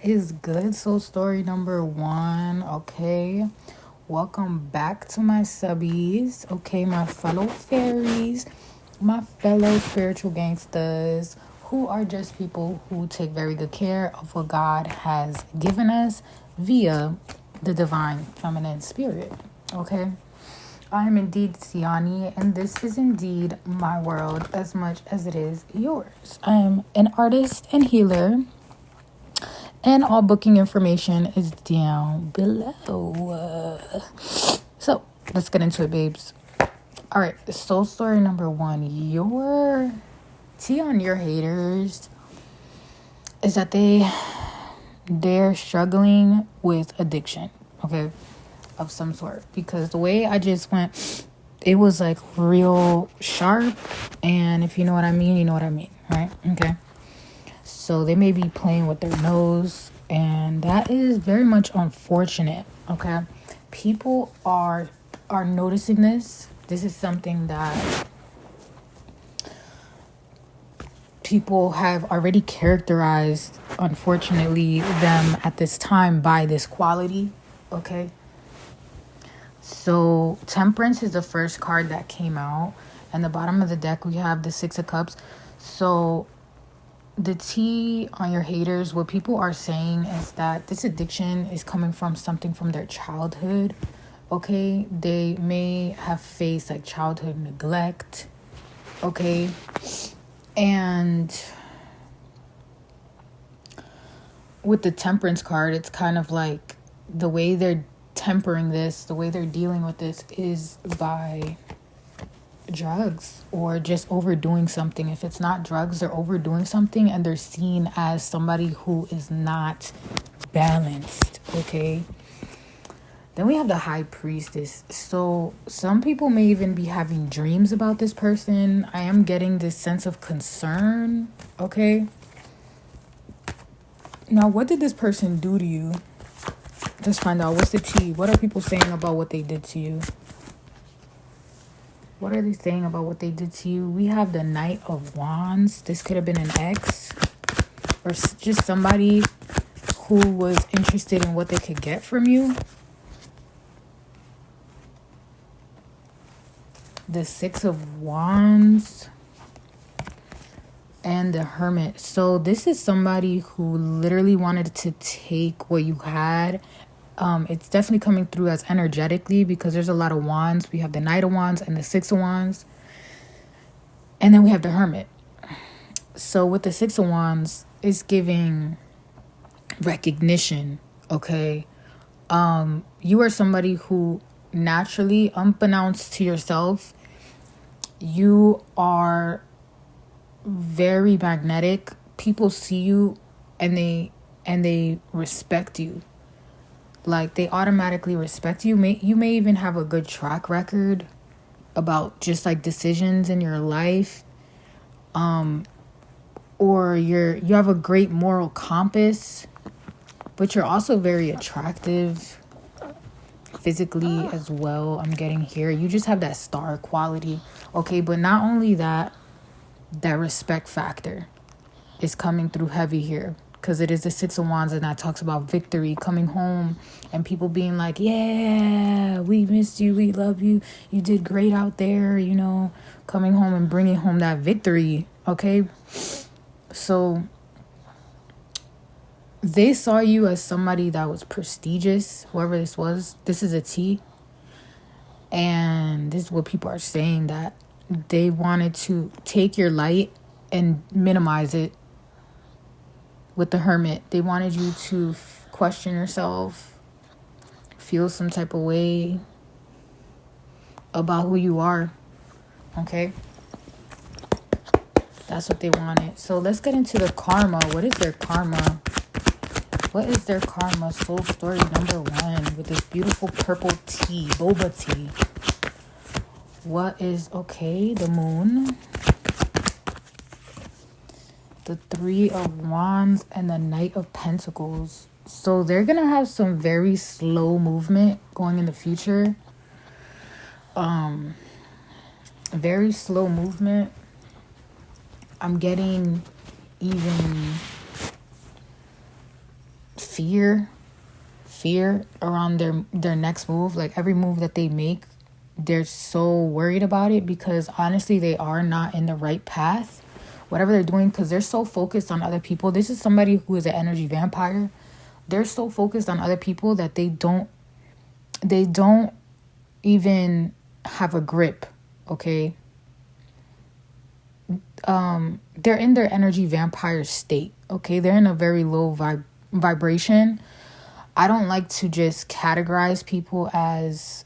is good? So story number 1, okay? Welcome back to my subbies, okay? My fellow fairies, my fellow spiritual gangsters, who are just people who take very good care of what God has given us via the divine feminine spirit, okay? I am indeed Siani, and this is indeed my world as much as it is yours. I am an artist and healer, and all booking information is down below. So let's get into it, babes. All right, soul story number 1. Your tea on your haters is that they're struggling with addiction, okay, of some sort. Because the way I just went, it was like real sharp, and if you know what I mean, you know what I mean, right? Okay. So they may be playing with their nose, and that is very much unfortunate, okay? People are noticing this. This is something that people have already characterized, unfortunately, them at this time by this quality, okay? So Temperance is the first card that came out, and the bottom of the deck we have the 6 of Cups. So the tea on your haters, what people are saying is that this addiction is coming from something from their childhood, okay? They may have faced like childhood neglect, okay? And with the Temperance card, it's kind of like the way they're tempering this, the way they're dealing with this is by drugs or just overdoing something. If it's not drugs, they're overdoing something, and they're seen as somebody who is not balanced, okay? Then we have the High Priestess. So some people may even be having dreams about this person. I am getting this sense of concern, okay? Now, what did this person do to you? Let's find out. What's the tea? What are people saying about what they did to you? What are they saying about what they did to you? We have the Knight of Wands. This could have been an ex or just somebody who was interested in what they could get from you. The 6 of Wands and the Hermit. So this is somebody who literally wanted to take what you had. It's definitely coming through as energetically because there's a lot of wands. We have the Knight of Wands and the 6 of Wands. And then we have the Hermit. So with the 6 of Wands, it's giving recognition, okay? You are somebody who naturally, unbeknownst to yourself, you are very magnetic. People see you and they respect you. Like, they automatically respect you. You may even have a good track record about just like decisions in your life. Or you have a great moral compass, but you're also very attractive physically as well. I'm getting here. You just have that star quality. Okay, but not only that, that respect factor is coming through heavy here. Because it is the 6 of Wands, and that talks about victory, coming home, and people being like, yeah, we missed you, we love you, you did great out there, you know, coming home and bringing home that victory, okay? So they saw you as somebody that was prestigious, whoever this was. This is a T, and this is what people are saying, that they wanted to take your light and minimize it. With the Hermit, they wanted you to question yourself, feel some type of way about who you are, okay? That's what they wanted. So let's get into the karma. What is their karma? What is their karma? Soul story number 1 with this beautiful purple tea, boba tea. What is, okay, the Moon, the 3 of Wands, and the Knight of Pentacles. So they're going to have some very slow movement going in the future. Very slow movement. I'm getting even fear around their next move. Like every move that they make, they're so worried about it because honestly they are not in the right path, whatever they're doing, because they're so focused on other people. This is somebody who is an energy vampire. They're so focused on other people that they don't even have a grip. Okay, they're in their energy vampire state. Okay, they're in a very low vibration. I don't like to just categorize people as,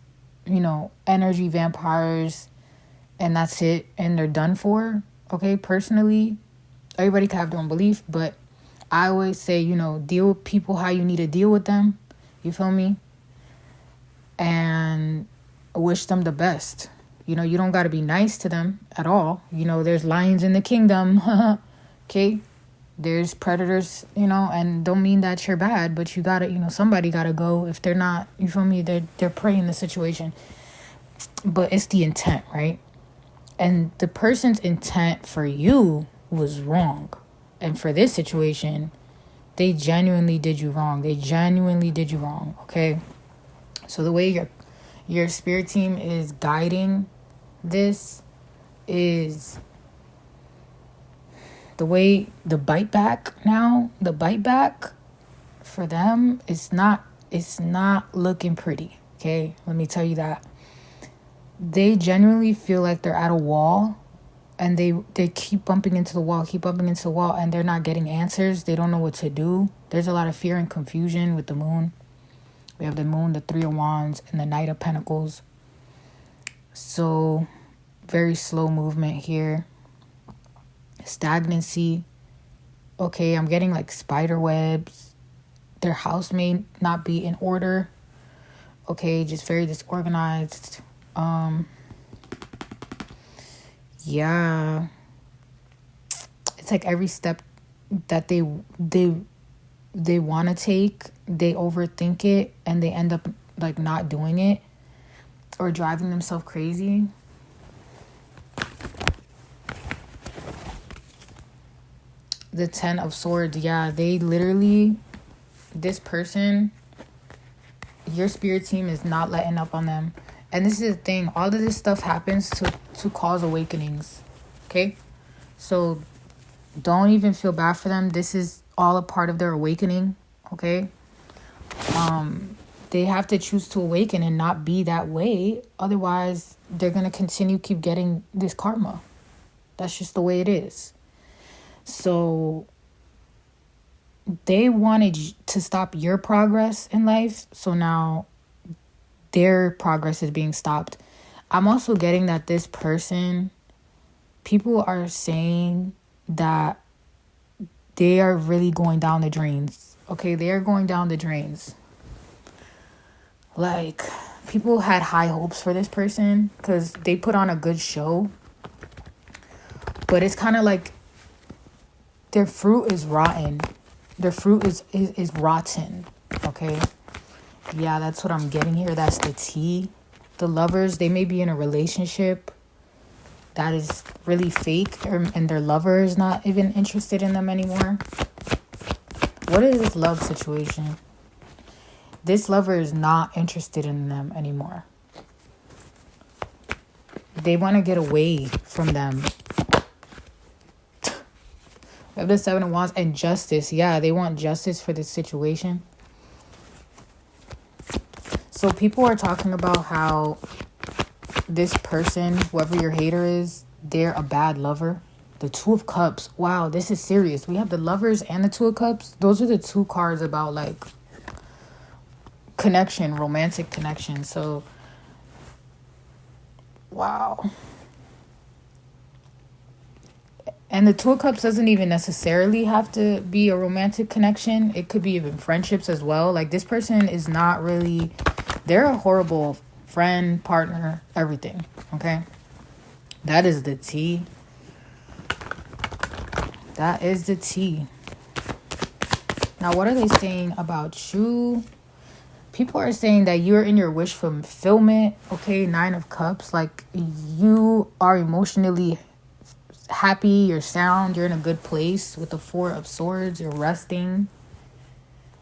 energy vampires and that's it and they're done for. Okay, personally, everybody can have their own belief, but I always say, deal with people how you need to deal with them. You feel me? And wish them the best. You don't got to be nice to them at all. There's lions in the kingdom. Okay? There's predators, and don't mean that you're bad, but you got to, somebody got to go if they're not, you feel me? They're prey in the situation. But it's the intent, right? And the person's intent for you was wrong. And for this situation, they genuinely did you wrong. Okay? So the way your spirit team is guiding this is the way the bite back for them it's not looking pretty. Okay, let me tell you that. They genuinely feel like they're at a wall and they keep bumping into the wall and they're not getting answers. They don't know what to do. There's a lot of fear and confusion with the moon. We have the moon, the 3 of Wands, and the Knight of Pentacles. So, very slow movement here. Stagnancy. Okay, I'm getting like spider webs. Their house may not be in order. Okay, just very disorganized. Yeah. It's like every step that they want to take, they overthink it and they end up like not doing it or driving themselves crazy. The 10 of Swords, yeah, they literally, this person, your spirit team is not letting up on them. And this is the thing, all of this stuff happens to cause awakenings, okay? So don't even feel bad for them. This is all a part of their awakening, okay? They have to choose to awaken and not be that way. Otherwise, they're going to keep getting this karma. That's just the way it is. So they wanted to stop your progress in life. So now their progress is being stopped. I'm also getting that this person, people are saying that they are really going down the drains. Okay, they are going down the drains. Like, people had high hopes for this person because they put on a good show. But it's kind of like their fruit is rotten. Their fruit is rotten. Okay? Yeah, that's what I'm getting here. That's the tea. The lovers, they may be in a relationship that is really fake, and their lover is not even interested in them anymore. What is this love situation? This lover is not interested in them anymore. They want to get away from them. We have the 7 of Wands and justice. Yeah, they want justice for this situation. So people are talking about how this person, whoever your hater is, they're a bad lover. The 2 of Cups. Wow, this is serious. We have the Lovers and the 2 of Cups. Those are the 2 cards about like connection, romantic connection. So, wow. And the 2 of Cups doesn't even necessarily have to be a romantic connection. It could be even friendships as well. Like, this person is not really... They're a horrible friend, partner, everything. Okay? That is the tea. That is the tea. Now, what are they saying about you? People are saying that you're in your wish fulfillment. Okay, 9 of Cups. Like, you are emotionally happy. You're sound. You're in a good place. With the 4 of Swords, you're resting.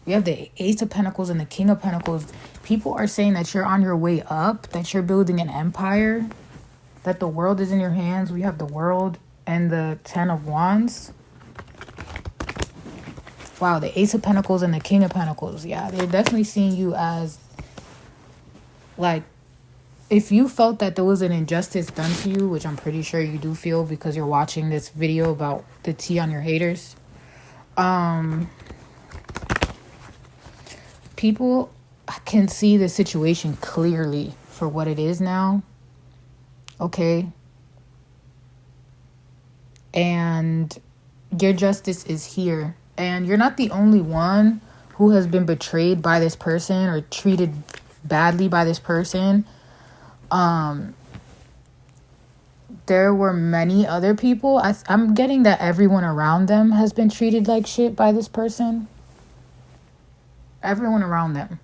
We have the Ace of Pentacles and the King of Pentacles. People are saying that you're on your way up, that you're building an empire, that the world is in your hands. We have the World and the Ten of Wands. Wow, the Ace of Pentacles and the King of Pentacles. Yeah, they're definitely seeing you as, like, if you felt that there was an injustice done to you, which I'm pretty sure you do feel because you're watching this video about the tea on your haters. People can see the situation clearly for what it is now. Okay? And your justice is here. And you're not the only one who has been betrayed by this person or treated badly by this person. There were many other people. I'm getting that everyone around them has been treated like shit by this person. Everyone around them.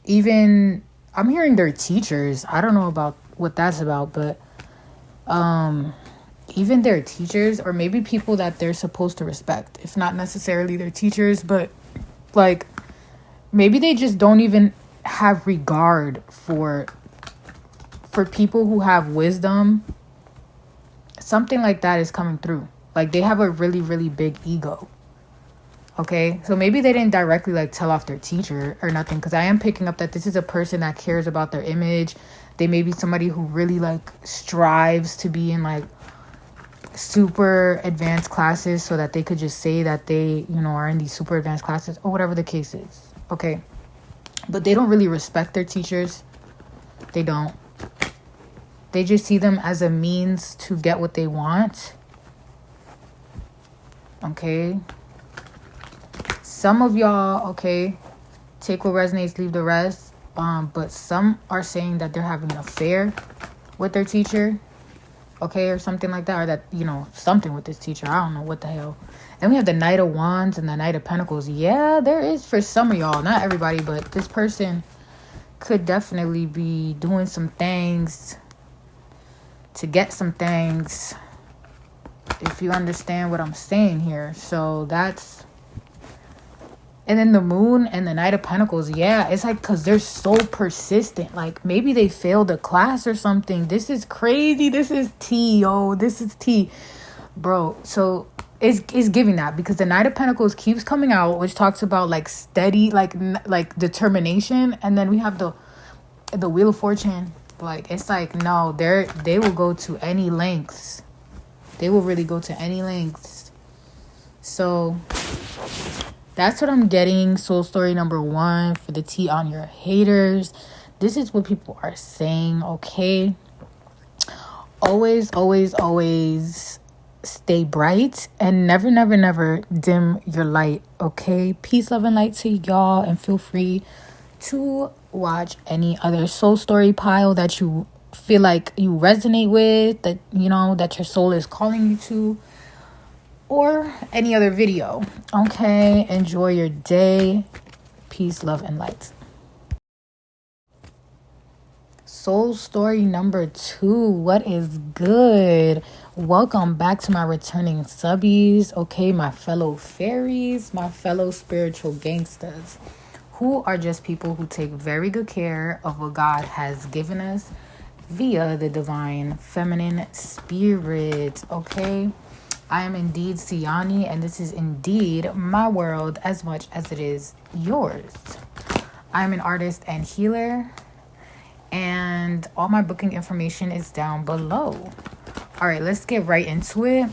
Even, I'm hearing their teachers. I don't know about what that's about, but even their teachers, or maybe people that they're supposed to respect, if not necessarily their teachers, but like maybe they just don't even have regard for people who have wisdom. Something like that is coming through. Like they have a really, really big ego. Okay, so maybe they didn't directly like tell off their teacher or nothing, because I am picking up that this is a person that cares about their image. They may be somebody who really like strives to be in like super advanced classes so that they could just say that they, you know, are in these super advanced classes or whatever the case is. Okay, but they don't really respect their teachers. They don't. They just see them as a means to get what they want. Okay. Some of y'all, okay, take what resonates, leave the rest. But some are saying that they're having an affair with their teacher. Okay, or something like that. Or that, you know, something with this teacher. I don't know what the hell. And we have the Knight of Wands and the Knight of Pentacles. Yeah, there is for some of y'all. Not everybody, but this person could definitely be doing some things to get some things, if you understand what I'm saying here. So that's, and then the Moon and the Knight of Pentacles. Yeah, it's like because they're so persistent. Like maybe they failed a class or something. This is crazy. This is tea, yo. This is tea, bro. So it's giving that, because the Knight of Pentacles keeps coming out, which talks about like steady, like determination. And then we have the Wheel of Fortune. Like it's like, no, they will go to any lengths. They will really go to any lengths. So that's what I'm getting. Soul story number 1 for the tea on your haters. This is what people are saying, okay? Always, always, always stay bright and never, never, never dim your light, okay? Peace, love, and light to y'all, and feel free to watch any other soul story pile that you feel like you resonate with, that, you know, that your soul is calling you to, or any other video. Okay, enjoy your day. Peace, love, and light. Soul story number 2. What is good? Welcome back to my returning subbies. Okay, my fellow fairies, my fellow spiritual gangsters, who are just people who take very good care of what God has given us via the divine feminine spirit. Okay, I am indeed Siani, and this is indeed my world as much as it is yours. I'm an artist and healer, and all my booking information is down below. All right, let's get right into it.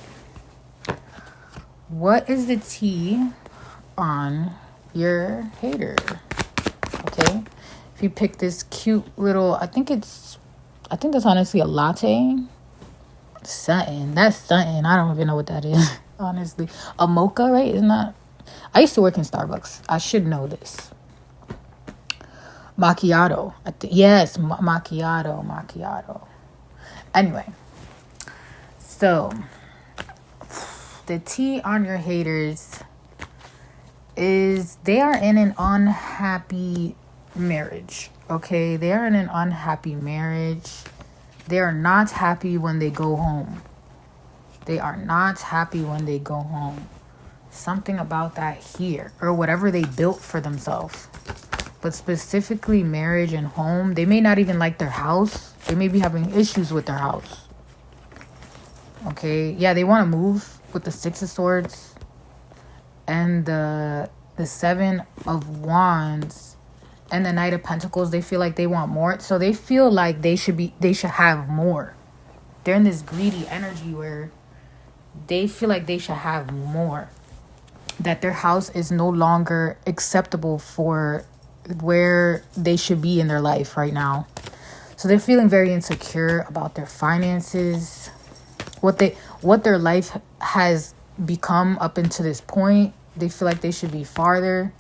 What is the tea on your hater? Okay, if you pick this cute little, I think that's honestly a latte. Something. That's something. I don't even know what that is. Honestly. A mocha, right? Isn't that? I used to work in Starbucks. I should know this. Macchiato. Yes, macchiato. Anyway. So, the tea on your haters is they are in an unhappy marriage. Okay? They are in an unhappy marriage. They are not happy when they go home. They are not happy when they go home. Something about that here, or whatever they built for themselves. But specifically marriage and home, they may not even like their house. They may be having issues with their house. Okay, yeah, they want to move with the Six of Swords and the Seven of Wands and the Knight of Pentacles. They feel like they want more, so they feel like they should have more. They're in this greedy energy where they feel like they should have more, that their house is no longer acceptable for where they should be in their life right now. So they're feeling very insecure about their finances, what their life has become up until this point. They feel like they should be farther.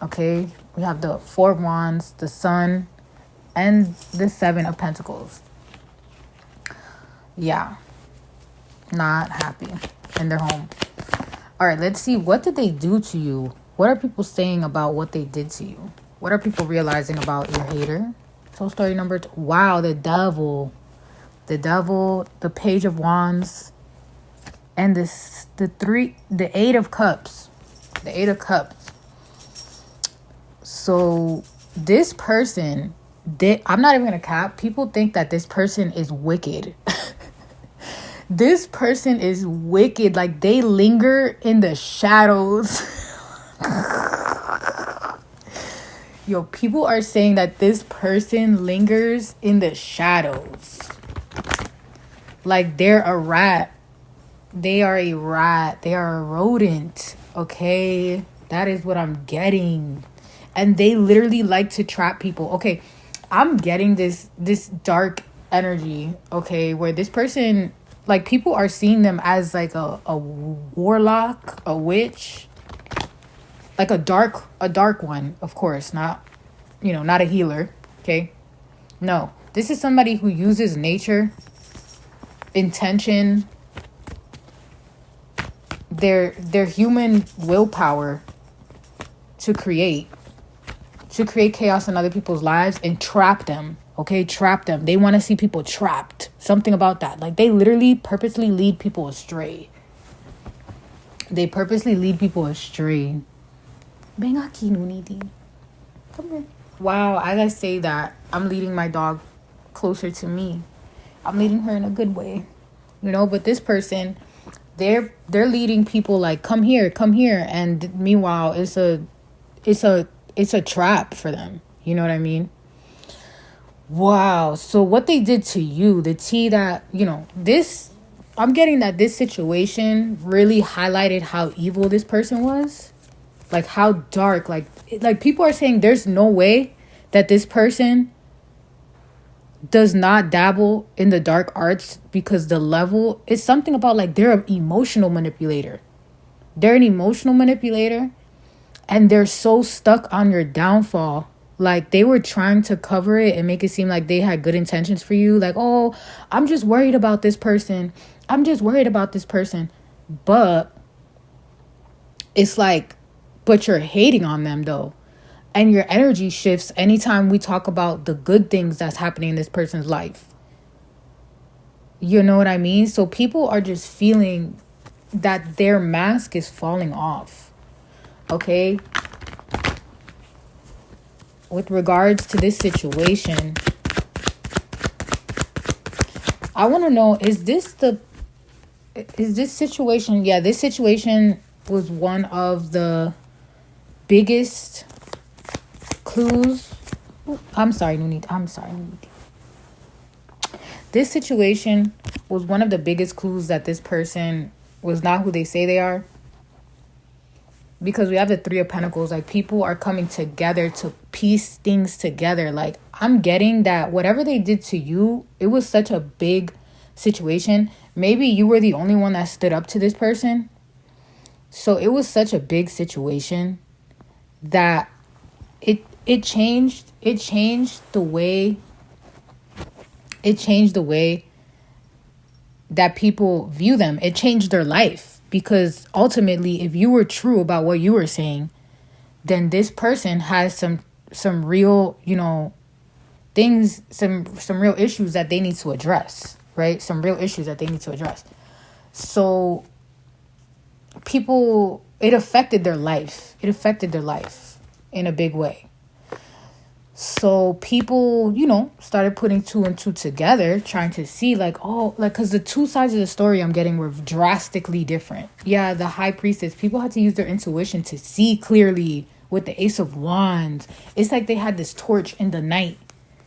Okay, we have the Four of Wands, the Sun, and the Seven of Pentacles. Yeah, not happy in their home. All right, let's see. What did they do to you? What are people saying about what they did to you? What are people realizing about your hater? Soul story number 2. Wow, the Devil. The Devil, the Page of Wands, and the Eight of Cups. The Eight of Cups. So this person, I'm not even gonna cap. People think that this person is wicked. This person is wicked. Like, they linger in the shadows. Yo, people are saying that this person lingers in the shadows. Like, they're a rat. They are a rat. They are a rodent. Okay? That is what I'm getting. And they literally like to trap people. Okay, I'm getting this dark energy, okay, where this person, like, people are seeing them as like a warlock, a witch, like a dark one, of course, not a healer, okay? No, this is somebody who uses nature, intention, their human willpower to create chaos in other people's lives and trap them. Okay, trap them. They want to see people trapped. Something about that. Like, they literally purposely lead people astray. They purposely lead people astray. Ven aquí, Nuniti. Come here. Wow, as I say that, I'm leading my dog closer to me. I'm leading her in a good way. But this person, they're leading people like, come here. And meanwhile, it's a trap for them. You know what I mean? Wow. So what they did to you, the tea that, I'm getting that this situation really highlighted how evil this person was. Like, how dark, like people are saying there's no way that this person does not dabble in the dark arts, because the level is something about, like, they're an emotional manipulator. They're an emotional manipulator, and they're so stuck on your downfall. Like, they were trying to cover it and make it seem like they had good intentions for you. Like, oh, I'm just worried about this person. But it's like, but you're hating on them, though. And your energy shifts anytime we talk about the good things that's happening in this person's life. You know what I mean? So people are just feeling that their mask is falling off. Okay? With regards to this situation, I want to know, is this situation, this situation was one of the biggest clues. I'm sorry, Nunit. This situation was one of the biggest clues that this person was not who they say they are. Because we have the Three of Pentacles. Like, people are coming together to piece things together. Like, I'm getting that whatever they did to you, it was such a big situation. Maybe you were the only one that stood up to this person. So it was such a big situation that it changed the way that people view them. It changed their life, because ultimately, if you were true about what you were saying, then this person has some real, things, some real issues that they need to address, right? Some real issues that they need to address. So people, it affected their life. It affected their life in a big way. So people, started putting two and two together, trying to see because the two sides of the story I'm getting were drastically different. Yeah, the high priestess, people had to use their intuition to see clearly with the Ace of Wands. It's like they had this torch in the night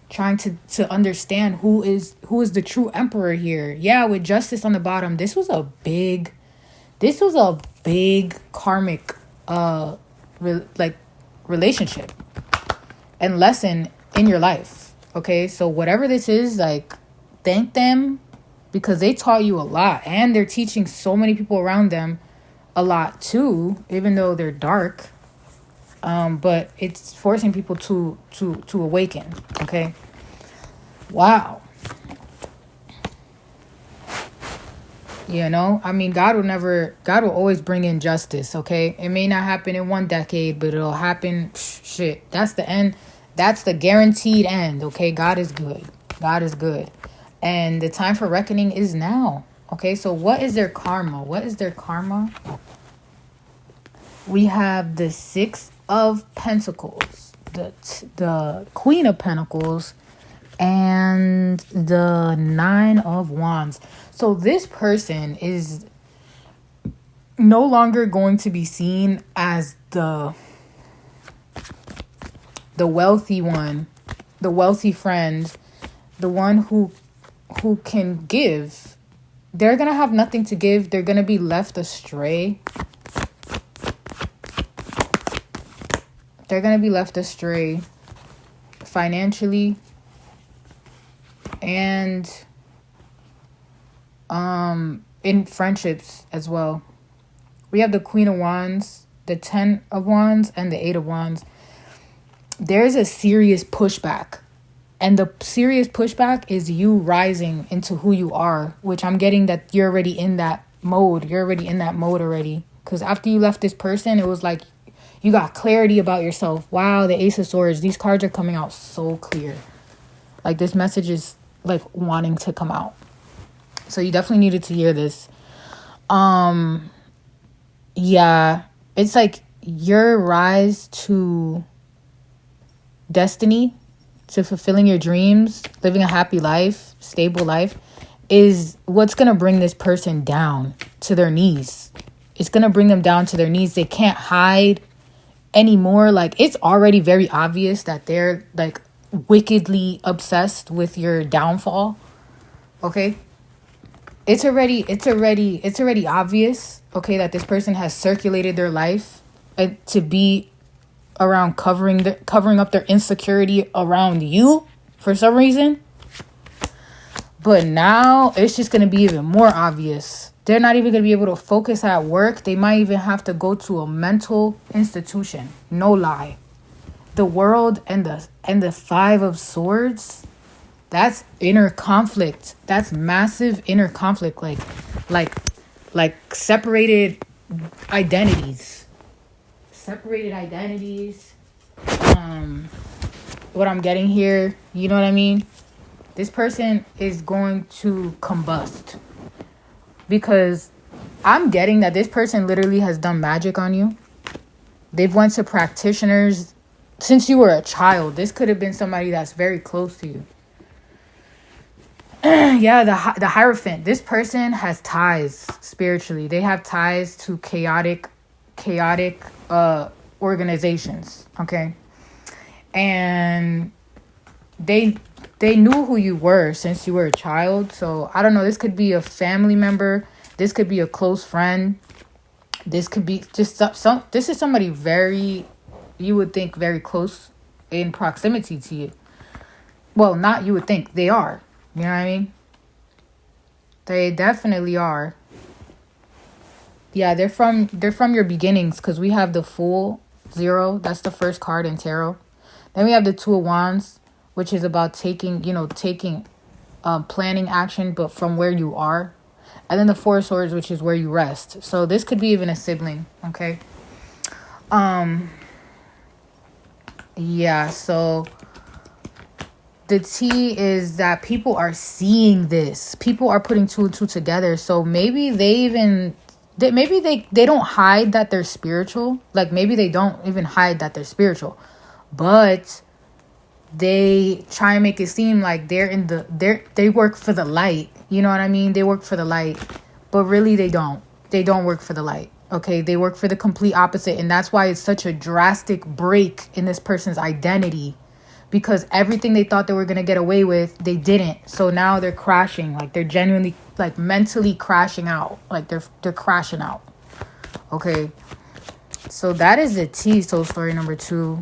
trying to understand who is the true emperor here. Yeah, with justice on the bottom, this was a big karmic relationship and lesson in your life. Okay, so whatever this is, thank them, because they taught you a lot, and they're teaching so many people around them a lot too, even though they're dark. But it's forcing people to awaken. Okay. Wow. God will always bring in justice. Okay. It may not happen in 1 decade, but it'll happen. Shit. That's the end. That's the guaranteed end. Okay. God is good. God is good. And the time for reckoning is now. Okay. So what is their karma? We have the 6 of Pentacles, the Queen of Pentacles, and the 9 of Wands. So this person is no longer going to be seen as the wealthy one, the wealthy friend, the one who can give. They're going to have nothing to give. They're going to be left astray. They're going to be left astray financially and in friendships as well. We have the Queen of Wands, the 10 of Wands, and the 8 of Wands. There's a serious pushback. And the serious pushback is you rising into who you are, which I'm getting that you're already in that mode. You're already in that mode already. Because after you left this person, it was like you got clarity about yourself. Wow, the Ace of Swords. These cards are coming out so clear. Like, this message is like wanting to come out. So you definitely needed to hear this. Yeah, it's like your rise to destiny, to fulfilling your dreams, living a happy life, stable life, is what's going to bring this person down to their knees. It's going to bring them down to their knees. They can't hide anymore. Like, it's already very obvious that they're like wickedly obsessed with your downfall. Okay? It's already obvious, okay, that this person has circulated their life to be around covering up their insecurity around you for some reason. But now it's just going to be even more obvious. They're not even going to be able to focus at work. They might even have to go to a mental institution. No lie. The World and the 5 of Swords, that's inner conflict. That's massive inner conflict. Like separated identities. What I'm getting here, you know what I mean? This person is going to combust. Because I'm getting that this person literally has done magic on you. They've went to practitioners since you were a child. This could have been somebody that's very close to you. Yeah, the Hierophant. This person has ties spiritually. They have ties to chaotic organizations. Okay, and they knew who you were since you were a child. So I don't know. This could be a family member. This could be a close friend. This could be just some. This is somebody you would think very close in proximity to you. Well, not you would think, they are. You know what I mean? They definitely are. Yeah, they're from your beginnings, because we have the Fool, 0. That's the first card in tarot. Then we have the 2 of Wands, which is about taking planning action, but from where you are. And then the 4 of Swords, which is where you rest. So this could be even a sibling, okay? Yeah, so the T is that people are seeing this. People are putting 2 and 2 together. So maybe they even Maybe they don't hide that they're spiritual. Like, maybe they don't even hide that they're spiritual, but they try and make it seem like they work for the light. You know what I mean? They work for the light, but really they don't. They don't work for the light. Okay, they work for the complete opposite, and that's why it's such a drastic break in this person's identity, because everything they thought they were going to get away with, they didn't. So now they're crashing. Like, they're genuinely, like, mentally crashing out. Like, they're crashing out. Okay, so that is the T. Soul story number 2.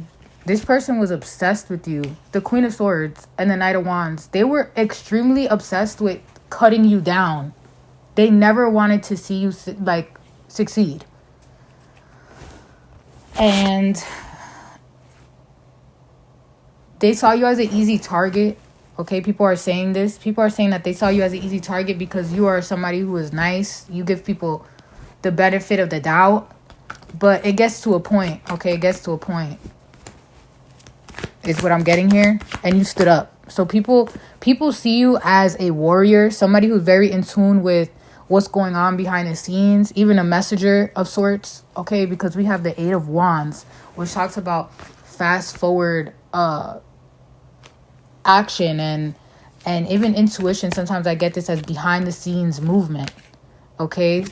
This person was obsessed with you. The Queen of Swords and the Knight of Wands. They were extremely obsessed with cutting you down. They never wanted to see you, like, succeed. And they saw you as an easy target. Okay, people are saying this. People are saying that they saw you as an easy target because you are somebody who is nice. You give people the benefit of the doubt. But it gets to a point. Okay, it gets to a point. Is what I'm getting here. And you stood up. So people see you as a warrior. Somebody who's very in tune with what's going on behind the scenes. Even a messenger of sorts. Okay, because we have the 8 of Wands, which talks about fast forward action and even intuition. Sometimes I get this as behind the scenes movement. Okay,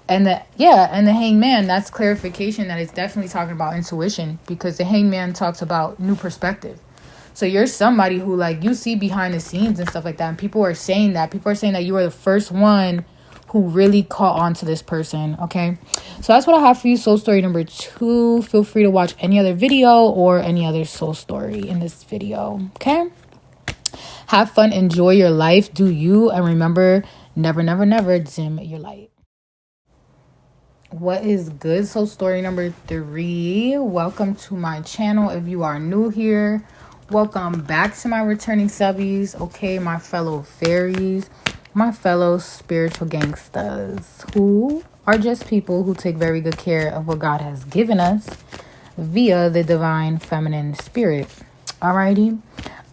and the Hangman, that's clarification that it's definitely talking about intuition, because the Hangman talks about new perspective. So you're somebody who, like, you see behind the scenes and stuff like that, and people are saying that you are the first one who really caught on to this person. Okay, so that's what I have for you. Soul story number 2. Feel free to watch any other video or any other soul story in this video. Okay, have fun, enjoy your life, do you, and remember, never, never, never dim your light. What is good? Soul story number 3. Welcome to my channel. If you are new here, welcome back to my returning subbies. Okay, my fellow fairies, my fellow spiritual gangsters, who are just people who take very good care of what God has given us via the divine feminine spirit. Alrighty,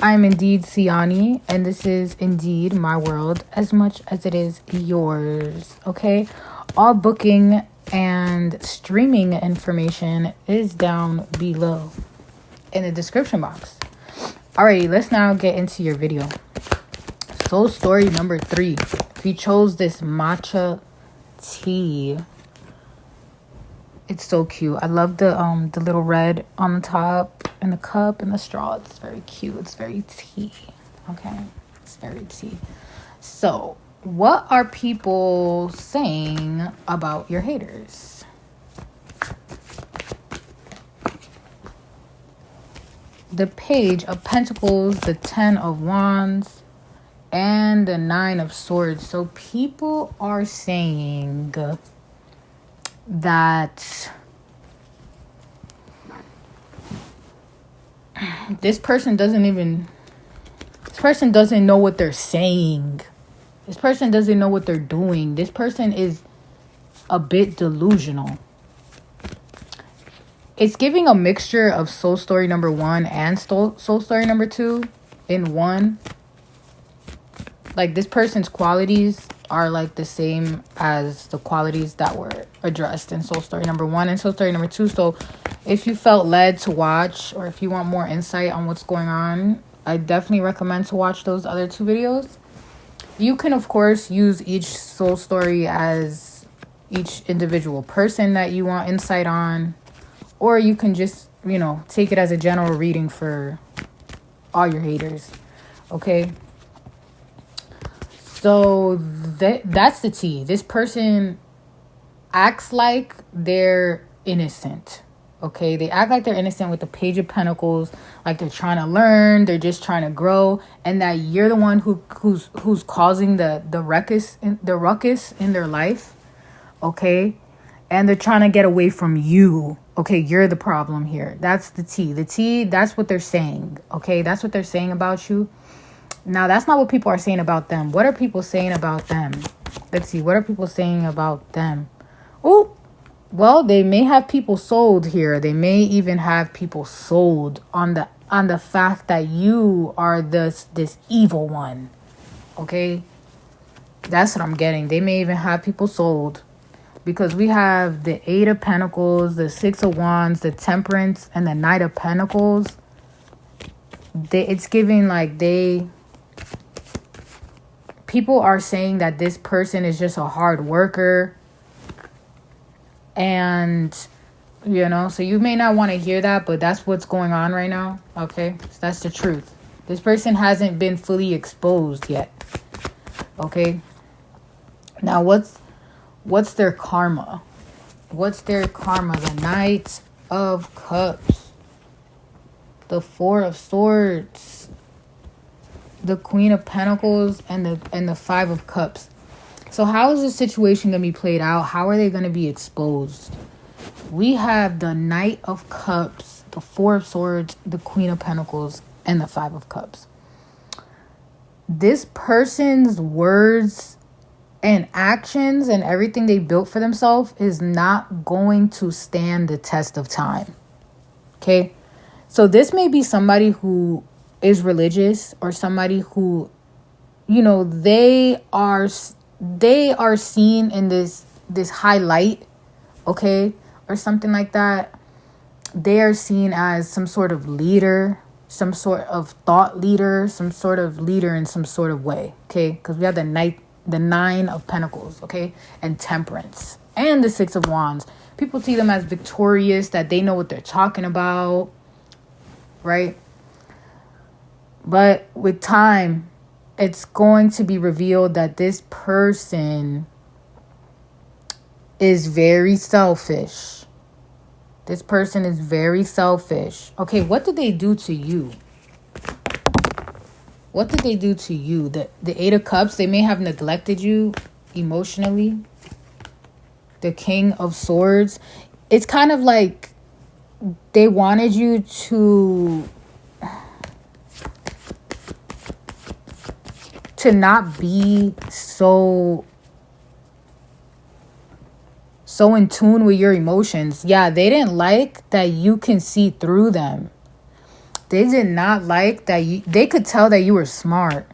I'm indeed Siani, and this is indeed my world as much as it is yours. Okay, all booking and streaming information is down below in the description box. Alrighty, let's now get into your video. Soul story number 3. If you chose this matcha tea, it's so cute. I love the little red on the top and the cup and the straw. It's very cute. It's very tea. Okay, it's very tea. So, what are people saying about your haters? The Page of Pentacles, the 10 of Wands, and the 9 of Swords. So people are saying that this person doesn't know what they're saying. This person doesn't know what they're doing. This person is a bit delusional. It's giving a mixture of soul story number 1 and soul story number 2 in one. Like, this person's qualities are like the same as the qualities that were addressed in soul story number 1 and soul story number 2. So if you felt led to watch, or if you want more insight on what's going on, I definitely recommend to watch those other 2 videos. You can, of course, use each soul story as each individual person that you want insight on. Or you can just, take it as a general reading for all your haters. Okay? So that's the tea. This person acts like they're innocent. Okay? They act like they're innocent with the Page of Pentacles. Like they're trying to learn. They're just trying to grow. And that you're the one who's causing the ruckus in their life. Okay? And they're trying to get away from you. Okay, you're the problem here. That's the tea. The tea, that's what they're saying. Okay, that's what they're saying about you. Now, that's not what people are saying about them. What are people saying about them? Let's see. What are people saying about them? Oh, well, they may have people sold here. They may even have people sold on the fact that you are this evil one. Okay? That's what I'm getting. They may even have people sold. Because we have the Eight of Pentacles, the Six of Wands, the Temperance, and the Knight of Pentacles. It's giving like people are saying that this person is just a hard worker. And, you know, so you may not want to hear that, but that's what's going on right now. Okay, so that's the truth. This person hasn't been fully exposed yet. Okay. Now, what's their karma? What's their karma? The Knight of Cups, the Four of Swords, the Queen of Pentacles, and the Five of Cups. So how is this situation going to be played out? How are they going to be exposed? We have the Knight of Cups, the Four of Swords, the Queen of Pentacles, and the Five of Cups. This person's words and actions and everything they built for themselves is not going to stand the test of time. Okay? So this may be somebody who is religious, or somebody who, you know, they are seen in this high light, okay, or something like that. They are seen as some sort of leader, some sort of thought leader, some sort of leader in some sort of way, okay? Because we have the Nine of Pentacles, okay, and Temperance, and the Six of Wands. People see them as victorious, that they know what they're talking about, right? But with time, it's going to be revealed that this person is very selfish. This person is very selfish. Okay, what did they do to you? What did they do to you? The Eight of Cups, they may have neglected you emotionally. The King of Swords, it's kind of like they wanted you to not be so in tune with your emotions. Yeah, they didn't like that you can see through them. They did not like that they could tell that you were smart.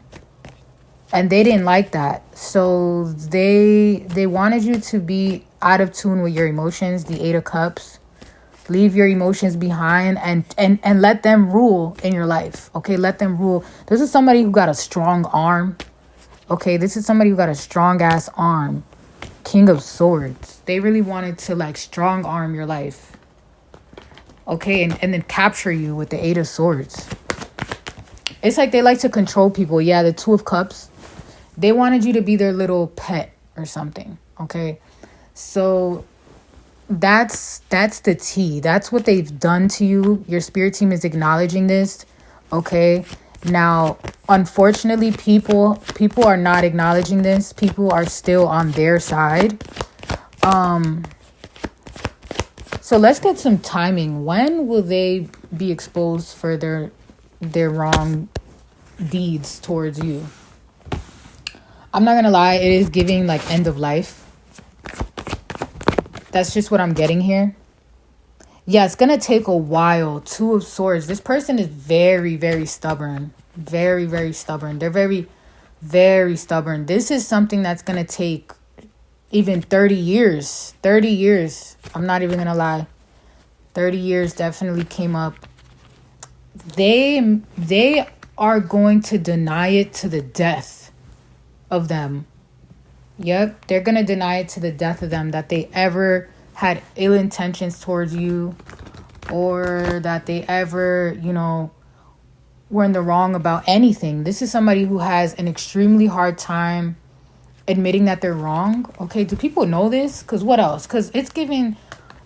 And they didn't like that. So they wanted you to be out of tune with your emotions, the Eight of Cups. Leave your emotions behind and let them rule in your life. Okay, let them rule. This is somebody who got a strong arm. Okay, this is somebody who got a strong ass arm. King of Swords. They really wanted to like strong arm your life. Okay, and then capture you with the Eight of Swords. It's like they like to control people. Yeah, the Two of Cups. They wanted you to be their little pet or something. Okay, so that's the tea. That's what they've done to you. Your spirit team is acknowledging this. Okay, now unfortunately people are not acknowledging this. People are still on their side. So let's get some timing. When will they be exposed for their wrong deeds towards you? I'm not gonna lie, it is giving like end of life. That's just what I'm getting here. Yeah, it's gonna take a while. Two of Swords. This person is very, very stubborn. Very, very stubborn. They're very, very stubborn. This is something that's gonna take even 30 years. 30 years. I'm not even gonna lie. 30 years definitely came up. They are going to deny it to the death of them. Yep, they're going to deny it to the death of them that they ever had ill intentions towards you, or that they ever, you know, were in the wrong about anything. This is somebody who has an extremely hard time admitting that they're wrong. Okay, do people know this? Because what else? Because it's given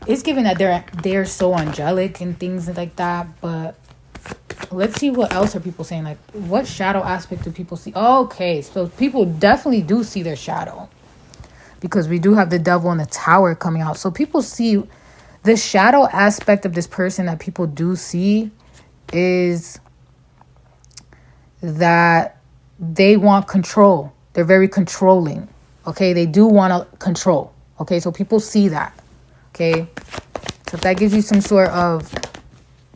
that they're so angelic and things like that. But let's see what else are people saying. Like, what shadow aspect do people see? Okay, so people definitely do see their shadow, because we do have the Devil in the Tower coming out. So people see the shadow aspect of this person that people do see is that they want control. They're very controlling. Okay, they do want to control. Okay, so people see that. Okay, so if that gives you some sort of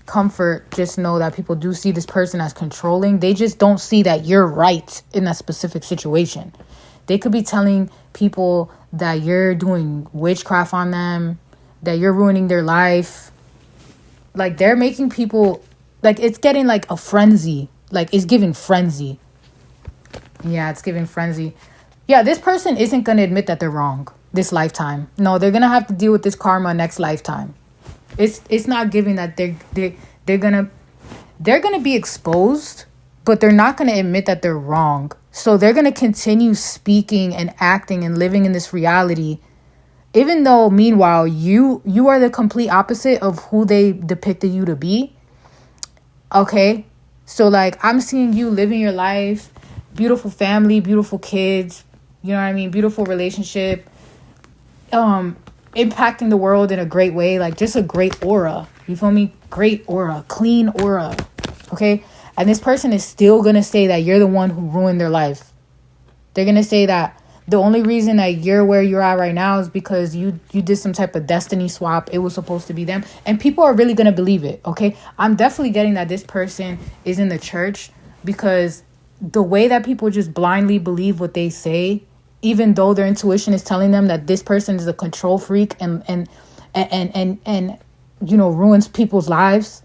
comfort, just know that people do see this person as controlling. They just don't see that you're right in that specific situation. They could be telling people that you're doing witchcraft on them, that you're ruining their life. Like, they're making people, like, it's getting like a frenzy. Like, it's giving frenzy. Yeah, it's giving frenzy. Yeah, this person isn't going to admit that they're wrong this lifetime. No, they're going to have to deal with this karma next lifetime. It's not giving that they're going to be exposed, but they're not going to admit that they're wrong. So they're going to continue speaking and acting and living in this reality, even though meanwhile you are the complete opposite of who they depicted you to be. Okay? So, like, I'm seeing you living your life, beautiful family, beautiful kids, you know what I mean? Beautiful relationship, impacting the world in a great way, like just a great aura. You feel me? Great aura, clean aura. Okay? And this person is still going to say that you're the one who ruined their life. They're going to say that the only reason that you're where you're at right now is because you did some type of destiny swap. It was supposed to be them. And people are really going to believe it. Okay? I'm definitely getting that this person is in the church, because the way that people just blindly believe what they say, even though their intuition is telling them that this person is a control freak and you know, ruins people's lives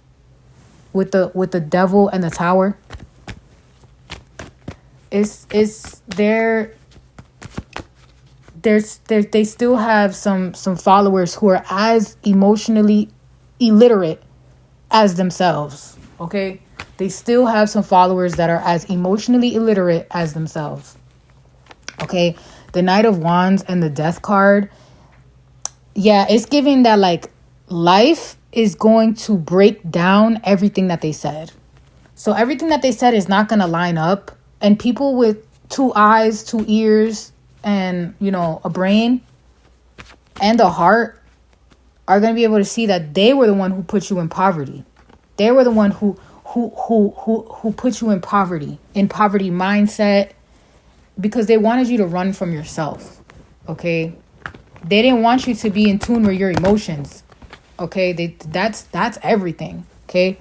with the devil and the tower. They still have some followers who are as emotionally illiterate as themselves. Okay? They still have some followers that are as emotionally illiterate as themselves. Okay? The Knight of Wands and the Death card. Yeah, it's giving that, like, life is going to break down everything that they said. So everything that they said is not going to line up. And people with 2 eyes, 2 ears, and, you know, a brain and a heart are going to be able to see that they were the one who put you in poverty. They were the one who put you in poverty mindset, because they wanted you to run from yourself. Okay? They didn't want you to be in tune with your emotions. Okay? That's everything. Okay?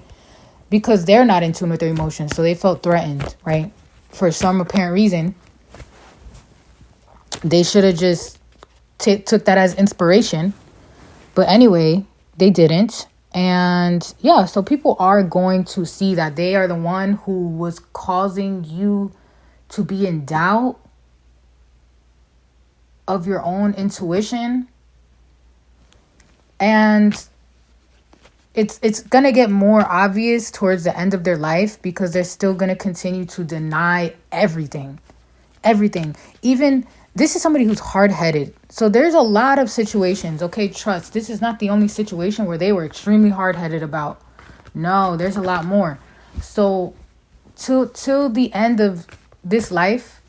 Because they're not in tune with their emotions, so they felt threatened, right? For some apparent reason. They should have just took that as inspiration. But anyway, they didn't. And yeah, so people are going to see that they are the one who was causing you to be in doubt of your own intuition. And it's going to get more obvious towards the end of their life, because they're still going to continue to deny everything. Everything. Even, this is somebody who's hard-headed. So there's a lot of situations, okay, trust, this is not the only situation where they were extremely hard-headed about. No, there's a lot more. So till the end of this life,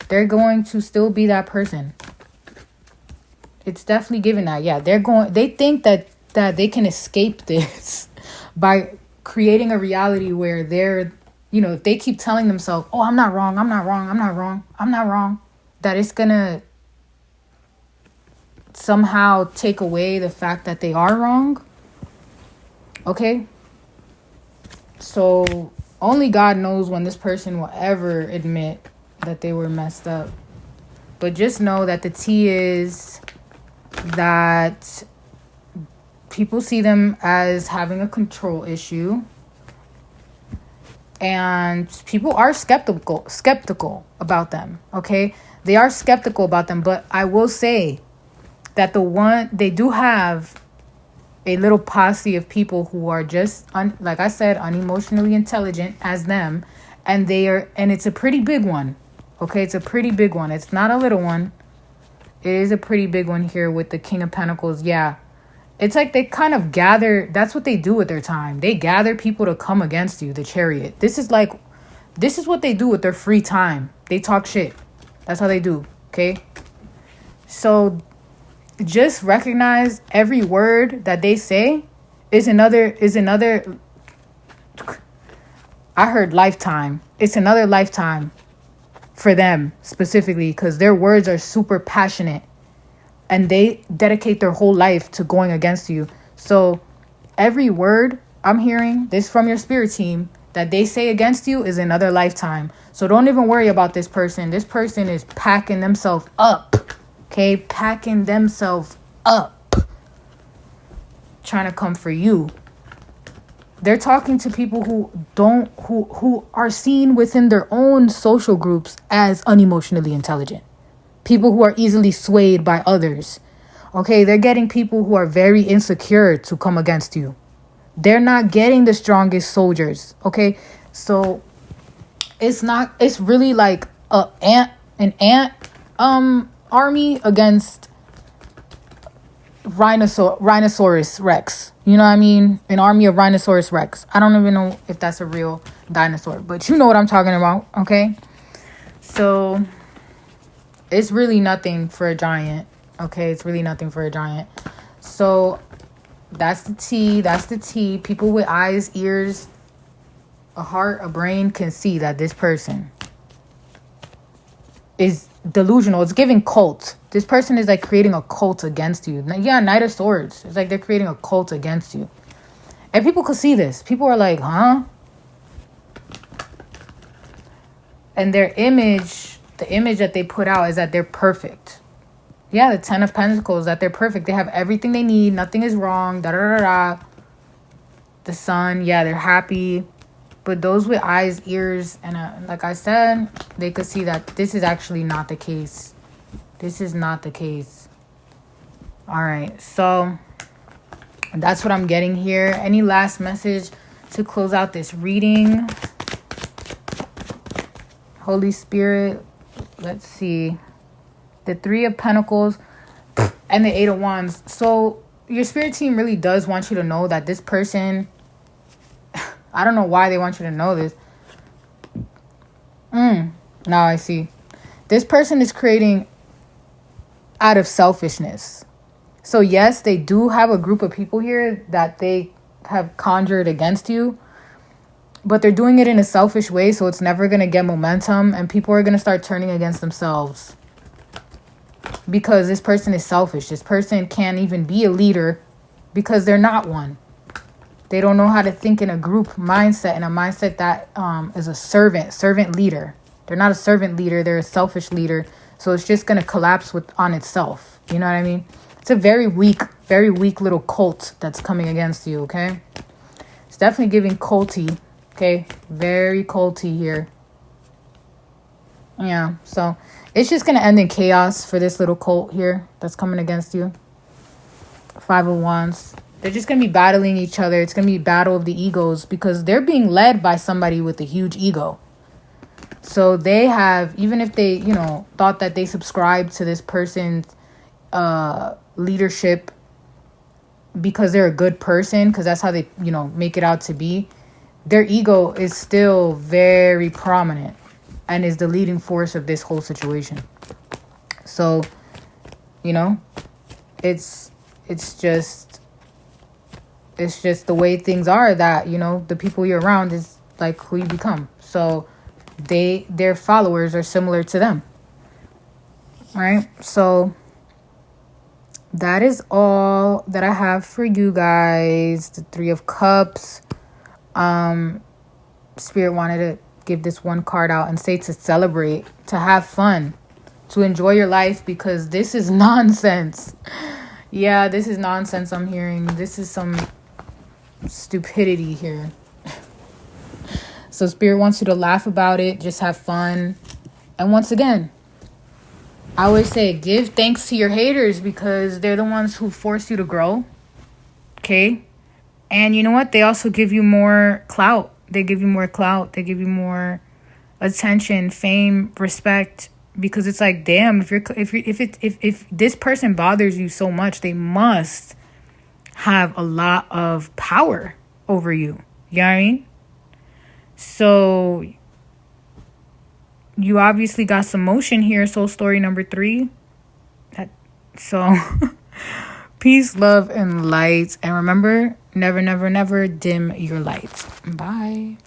they're going to still be that person. It's definitely given that. Yeah, they think that they can escape this by creating a reality where they're, you know, if they keep telling themselves, oh, I'm not wrong, that it's gonna somehow take away the fact that they are wrong. Okay? So only God knows when this person will ever admit that they were messed up. But just know that the tea is that people see them as having a control issue. And people are skeptical about them, okay? They are skeptical about them, but I will say that they do have a little posse of people who are just, like I said, unemotionally intelligent as them, and it's a pretty big one, okay? It's a pretty big one. It's not a little one. It is a pretty big one here with the King of Pentacles. Yeah. It's like they kind of gather, that's what they do with their time. They gather people to come against you, the Chariot. This is what they do with their free time. They talk shit. That's how they do, okay? So just recognize every word that they say is another, I heard lifetime. It's another lifetime for them specifically, because their words are super passionate. And they dedicate their whole life to going against you. So every word I'm hearing, this from your spirit team, that they say against you is another lifetime. So don't even worry about this person. This person is packing themselves up. Okay? Packing themselves up. Trying to come for you. They're talking to people who are seen within their own social groups as unemotionally intelligent. People who are easily swayed by others. Okay, they're getting people who are very insecure to come against you. They're not getting the strongest soldiers. Okay, so it's really like an ant army against Rhinoceros Rex. You know what I mean? An army of Rhinoceros Rex. I don't even know if that's a real dinosaur, but you know what I'm talking about, okay? So it's really nothing for a giant, okay? It's really nothing for a giant. So that's the tea. That's the tea. People with eyes, ears, a heart, a brain can see that this person is delusional. It's giving cult. This person is like creating a cult against you. Yeah, Knight of Swords. It's like they're creating a cult against you. And people could see this. People are like, huh? And their image, the image that they put out is that they're perfect. Yeah, the 10 of Pentacles, that they're perfect. They have everything they need. Nothing is wrong. Da da da da. The Sun, yeah, they're happy. But those with eyes, ears, and like I said, they could see that this is actually not the case. This is not the case. All right, so that's what I'm getting here. Any last message to close out this reading? Holy Spirit, let's see. The 3 of Pentacles and the 8 of Wands. So your spirit team really does want you to know that this person... I don't know why they want you to know this. Now I see. This person is creating out of selfishness. So yes, they do have a group of people here that they have conjured against you. But they're doing it in a selfish way, so it's never going to get momentum. And people are going to start turning against themselves. Because this person is selfish. This person can't even be a leader because they're not one. They don't know how to think in a group mindset, and a mindset that is a servant leader. They're not a servant leader. They're a selfish leader. So it's just going to collapse on itself. You know what I mean? It's a very weak little cult that's coming against you, okay? It's definitely giving culty, okay? Very culty here. Yeah, so it's just going to end in chaos for this little cult here that's coming against you. 5 of Wands. They're just going to be battling each other. It's going to be a battle of the egos because they're being led by somebody with a huge ego. So they have, even if they, thought that they subscribed to this person's leadership because they're a good person, because that's how they, make it out to be, their ego is still very prominent and is the leading force of this whole situation. So, it's just the way things are that, the people you're around is like who you become. So their followers are similar to them. All right. So that is all that I have for you guys. The 3 of Cups. Spirit wanted to give this one card out and say to celebrate, to have fun, to enjoy your life, because this is nonsense. Yeah, this is nonsense I'm hearing. This is some stupidity here. So Spirit wants you to laugh about it, just have fun. And once again, I always say give thanks to your haters because they're the ones who force you to grow. Okay? And you know what? They also give you more clout. They give you more clout. They give you more attention, fame, respect, because it's like, damn, if this person bothers you so much, they must have a lot of power over you. You know what I mean? So you obviously got some motion here. Soul story number 3. So peace, love, and light. And remember, never, never, never dim your light. Bye.